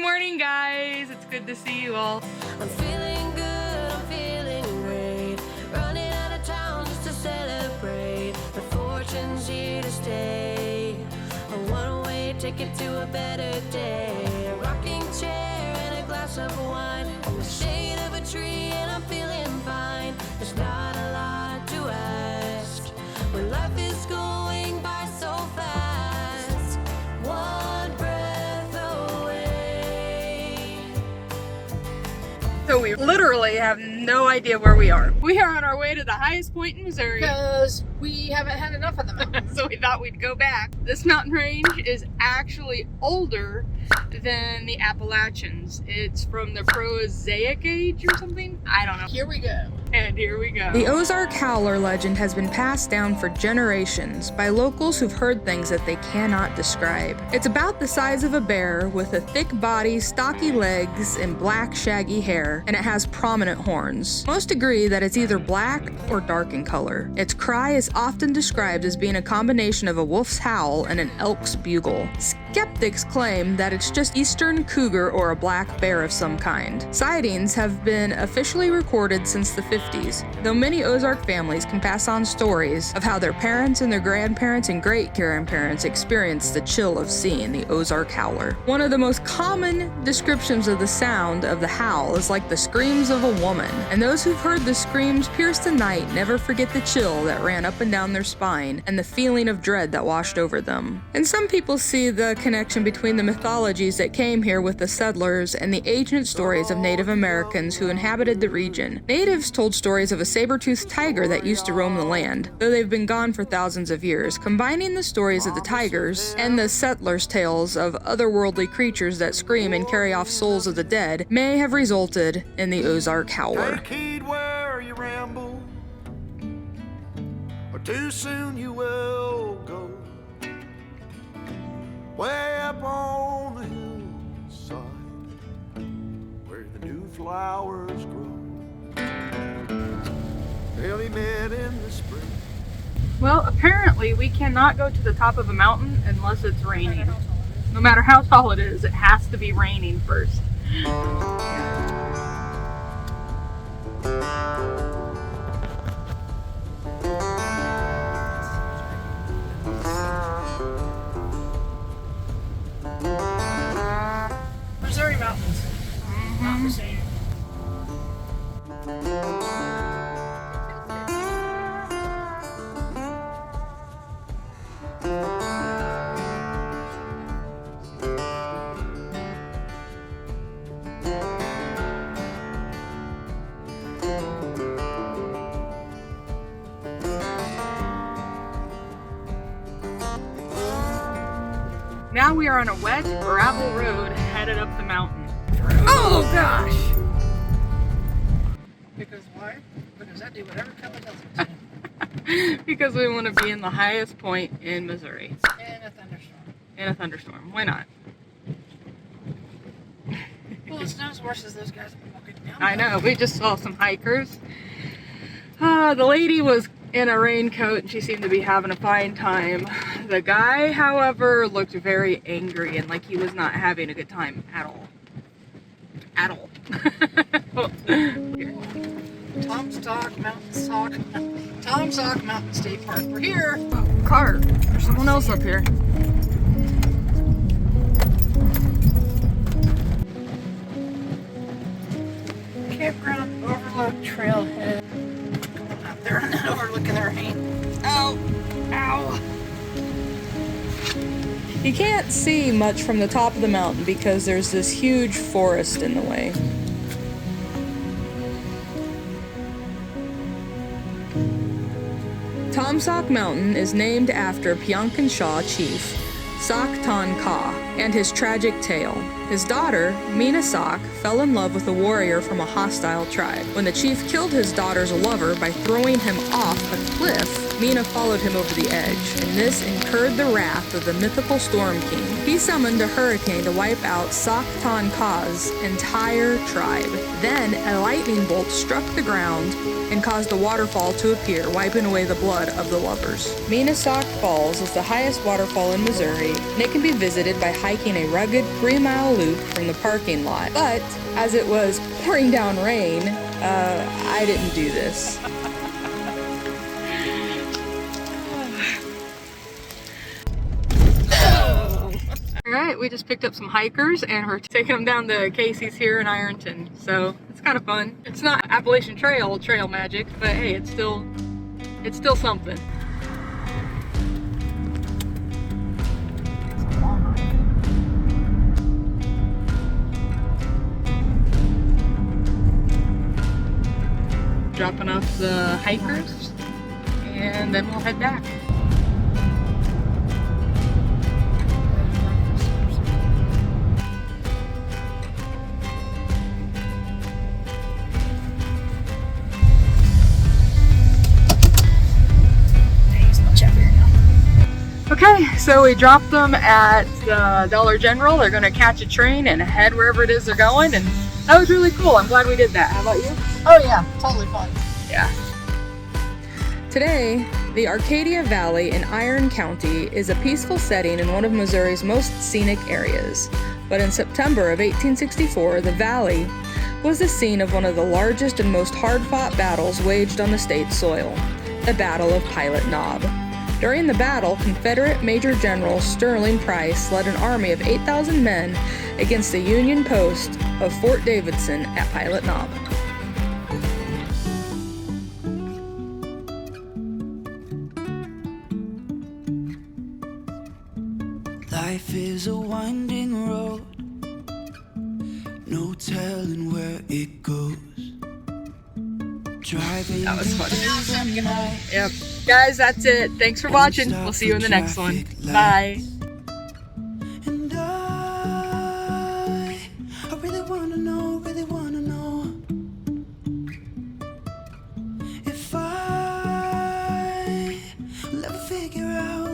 morning, guys. It's good to see you all. I'm feeling good, I'm feeling great. Running out of town just to celebrate. The fortune's here to stay. A one-way ticket to a better day. A rocking chair and a glass of wine. In the shade of a tree and I'm feeling fine. There's not a lot to ask when life is going by so fast. One breath away. So we literally have no idea where we are. We are on our way to the highest point in Missouri. Because we haven't had enough of the mountains. So we thought we'd go back. This mountain range is actually older than the Appalachians. It's from the Proterozoic age or something. I don't know. Here we go. And here we go. The Ozark Howler legend has been passed down for generations by locals who've heard things that they cannot describe. It's about the size of a bear with a thick body, stocky legs, and black shaggy hair, and it has prominent horns. Most agree that it's either black or dark in color. Its cry is often described as being a combination of a wolf's howl and an elk's bugle. Skeptics claim that it's just eastern cougar or a black bear of some kind. Sightings have been officially recorded since the 50s, though many Ozark families can pass on stories of how their parents and their grandparents and great-grandparents experienced the chill of seeing the Ozark Howler. One of the most common descriptions of the sound of the howl is like the screams of a woman, and those who've heard the screams pierce the night never forget the chill that ran up and down their spine and the feeling of dread that washed over them. And some people see the connection between the mythologies that came here with the settlers and the ancient stories of Native Americans who inhabited the region. Natives told stories of a saber-toothed tiger that used to roam the land, though they've been gone for thousands of years. Combining the stories of the tigers and the settlers' tales of otherworldly creatures that scream and carry off souls of the dead may have resulted in the Ozark Howler. Take heed where you ramble, or too soon you will go. Way up on the hillside, where the new flowers grow. They'll be met in the spring. Well, apparently we cannot go to the top of a mountain unless it's raining. No matter how tall it is, it has to be raining first. Missouri mountains. Not the same. Now we are on a wet gravel road headed up the mountain. Oh gosh! Because why? Because I do whatever Kelly tells me to. Because we want to be in the highest point in Missouri. In a thunderstorm. In a thunderstorm. Why not? Well, it snows worse as those guys have been walking down. I know, we just saw some hikers. The lady was in a raincoat and she seemed to be having a fine time. The guy, however, looked very angry and like he was not having a good time at all. At all. Here. Taum Sauk Mountain State Park. We're here. Oh, car. There's someone else up here. Campground Overlook Trailhead. Going up there and then overlooking the rain. Ow. Ow. You can't see much from the top of the mountain because there's this huge forest in the way. Taum Sauk Mountain is named after Piankanshaw chief Sauk Ton Ka and his tragic tale. His daughter, Mina Sauk, fell in love with a warrior from a hostile tribe. When the chief killed his daughter's lover by throwing him off a cliff, Mina followed him over the edge, and this incurred the wrath of the mythical Storm King. He summoned a hurricane to wipe out Sauk Mountain's entire tribe. Then a lightning bolt struck the ground and caused a waterfall to appear, wiping away the blood of the lovers. Sauk Falls is the highest waterfall in Missouri, and it can be visited by hiking a rugged 3-mile loop from the parking lot. But as it was pouring down rain, I didn't do this. Alright, we just picked up some hikers and we're taking them down to Casey's here in Ironton. So it's kind of fun. It's not Appalachian Trail magic, but hey, it's still something. Dropping off the hikers and then we'll head back. Okay, so we dropped them at Dollar General. They're gonna catch a train and head wherever it is they're going, and that was really cool. I'm glad we did that. How about you? Oh yeah, totally fun. Yeah. Today, the Arcadia Valley in Iron County is a peaceful setting in one of Missouri's most scenic areas. But in September of 1864, the valley was the scene of one of the largest and most hard-fought battles waged on the state's soil, the Battle of Pilot Knob. During the battle, Confederate Major General Sterling Price led an army of 8,000 men against the Union post of Fort Davidson at Pilot Knob. Life is a winding road, no telling where it goes. Driving That was fun. the night. Yep. Guys, that's it. Thanks for watching. We'll see you in the next one. Bye. And I really wanna know if I will ever figure out